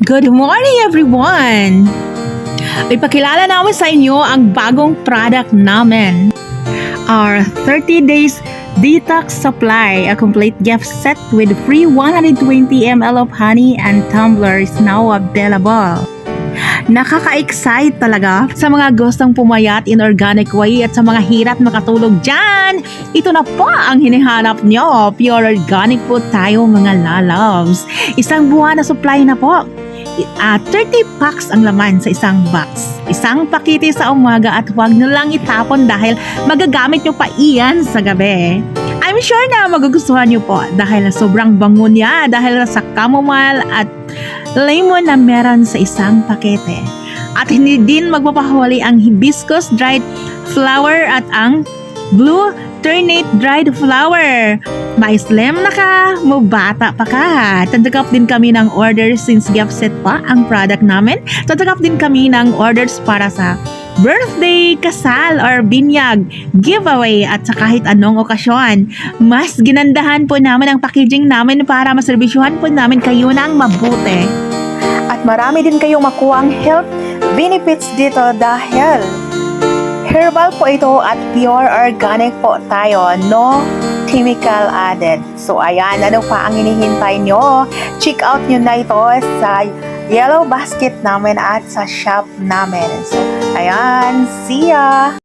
Good morning, everyone! Ipakilala namin sa inyo ang bagong product namin. Our 30 days detox supply, a complete gift set with free 120 ml of honey and tumbler is now available. Nakaka-excite talaga sa mga gustong pumayat in organic way at sa mga hirap makatulog dyan. Ito na po ang hinihanap nyo. Pure organic po tayo mga lalabs. Isang buwan na supply na po. 30 packs ang laman sa isang box. Isang pakiti sa umaga at huwag nyo lang itapon dahil magagamit nyo pa iyan sa gabi. I'm sure na magugustuhan nyo po dahil sobrang bango niya dahil sa chamomile at lemon na meron sa isang pakete. At hindi din magpapahuli ang hibiscus dried flower at ang blue ternate dried flower. Ma-slim na ka, mabata pa ka. Tatanggap din kami ng orders since gift set pa ang product namin. Tatanggap din kami ng orders para sa birthday, kasal, or binyag, giveaway at sa kahit anong okasyon. Mas ginandahan po namin ang packaging namin para maserbisyuhan po namin kayo ng mabuti. At marami din kayong makuha ang health benefits dito dahil herbal po ito at pure organic po tayo, no chemical added. So ayan, ano pa ang hinihintay nyo? Check out nyo na ito sa yellow basket namin at sa shop namin. So ayan, see ya!